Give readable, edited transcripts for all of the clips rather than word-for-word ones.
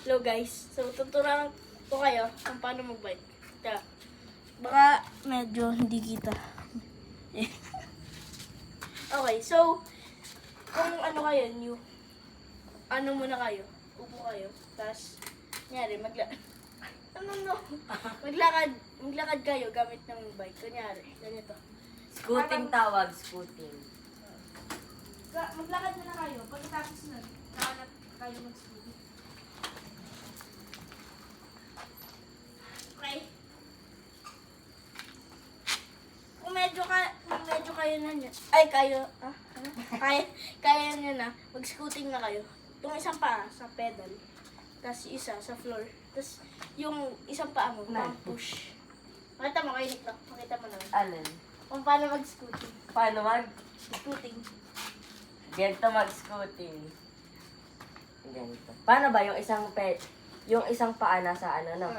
Hello guys. So, tuturuan ko kayo kung paano mag-bike. Kaya, baka medyo hindi kita. Okay, so, kung ano kayo, ano muna kayo, upo kayo, tapos, kunyari, maglakad kayo gamit ng bike. Kunyari, ganito. Scooting tawag, scooting. Maglakad muna kayo, pagkatapos nun, nakanap kayo mag-scooting. Okay. Kung medyo kayo na nyo, kaya nyo na, mag-scooting na kayo. Itong isang paa sa pedal, tapos isa sa floor, tapos yung isang paa mo, push. Makita mo, kayo nito, makita mo naman. Alin? Kung paano mag-scooting. Paano Scooting. Ganito mag-scooting. Ganito. Paano ba yung isang paa nasa ano, no?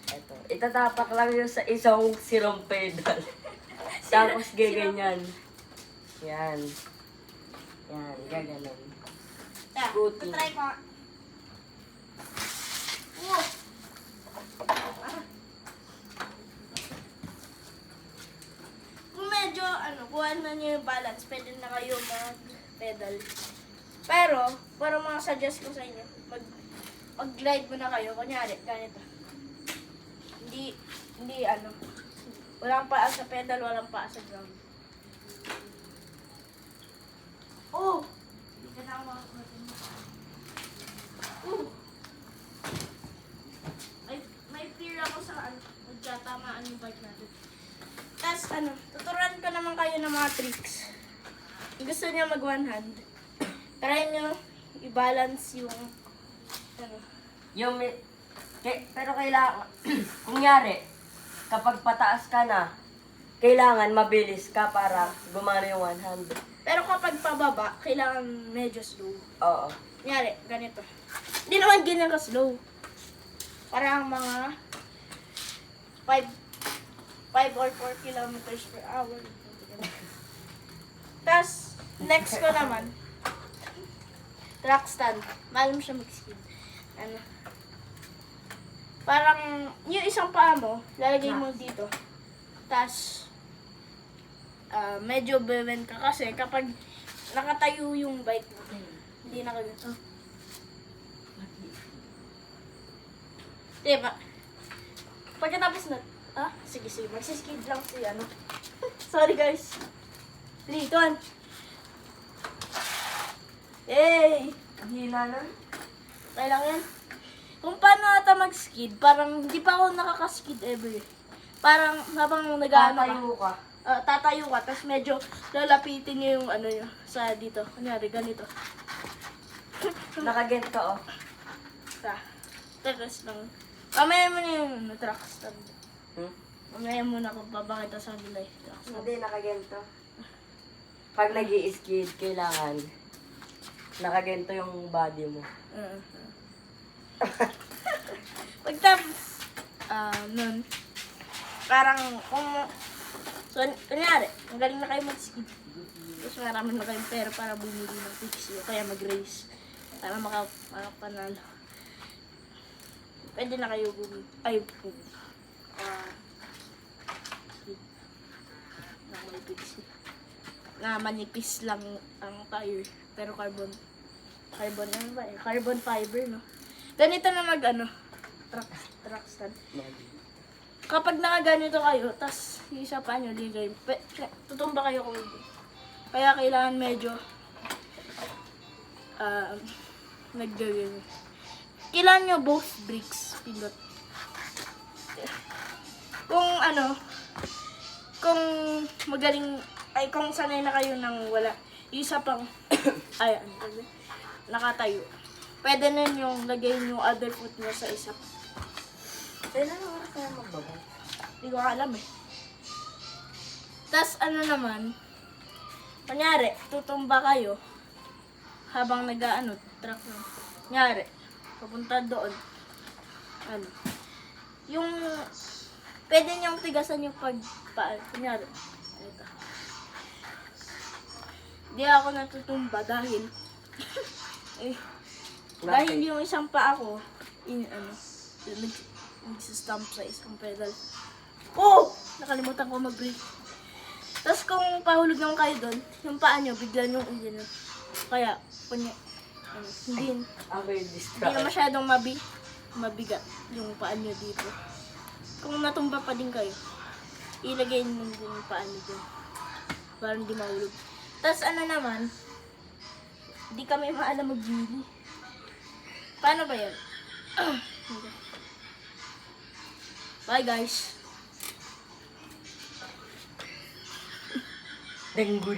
Ito. Itatapak lang yun sa isang silong pedal. Tapos gaganyan. Yan. Yan, gaganon. Scooting. Try ko. Wow. Kung medyo, kuha na niyo yung balance, pwede na kayo mag-pedal. Pero, para mga suggest ko sa inyo, mag-glide muna kayo. Kunyari, ganito. Hindi, walang paa sa pedal, walang paa sa ground. Oh! Hindi ka na ako makakarating mo. May fear ako sa magkatamaan yung bike natin. Tapos tuturuan ko naman kayo ng mga tricks. Kung gusto niyo mag one hand, try niyo i-balance yung Pero kailangan, kunyari, kapag pataas ka na, kailangan mabilis ka para gumana yung one hand. pero kapag pababa, kailangan medyo slow. Oo. Kunyari, ganito. Hindi naman ganyan ka slow. Parang mga 5 or 4 kilometers per hour. Tapos, next ko naman, track stand. Mahal mo siya mag-skid. Parang, yung isang paa mo, lalagay mo dito. Tapos, medyo beben ka kasi kapag nakatayo yung bike mo, hindi na ganito. Diba? Pagkatapos na, sige, magsiskid lang si Sorry guys. 3, 2, 1. Yay! Ang hila na. Okay lang yan. Kung paano ata mag-skid, parang hindi pa ako nakaka-skid ever. Parang habang Tatayo ka. tatayo ka, tapos medyo lalapitin niyo yung nyo, sa dito. Kunyari, ganito. Nakaget ka, oh. Tapos lang. Mamaya mo na yung track stand. Mamaya mo na kung babakita sa nila yung track stand. Hindi, nakagento. Pag nag-i-skid, kailangan nakagento yung body mo. Pagtapos, nun, parang so, kunyari, ang galing na kayo mag-skid. Tapos marami na kayong pera para bumili ng fixie o kaya mag-race. Para makapanalo. Pwede na kayo skid. Na may fixie. Na manipis lang ang tire. Pero carbon ano ba eh? Carbon fiber, no? Ganito na track stand. Kapag nakaganito kayo, tas yung isa pa nyo, ligay, tutumba kayo kung hindi. Kaya kailangan medyo, naggagano. Kailangan nyo both brakes, pindot. Kung magaling, kung sanay na kayo nang wala, yung isa pang, nakatayo. Pwede na yung lagay yung other foot nyo sa isa. Kailan ang oras kaya magbaba? Hindi ko alam eh. Tas naman, kunyari, tutumba kayo habang track mo. Kunyari, papunta doon. Pwede niyong tigasan yung kunyari, ito. Hindi ako natutumba dahil, Dahil yung isang paa ko, nagsistamp sa isang pedal. Oh! Nakalimutan ko mag-brake. Tapos kung pahulog naman kayo doon, yung paa nyo, bigla nyo ano. Kaya, hindi Ako'y na distract. masyadong mabigat yung paa nyo dito. Kung natumba pa din kayo, ilagay nyo din yung paa nyo doon. Para hindi mahulog. Tapos ano naman, di kami maalam mag-wheelie. Paano ba yan? Bye guys. Denggu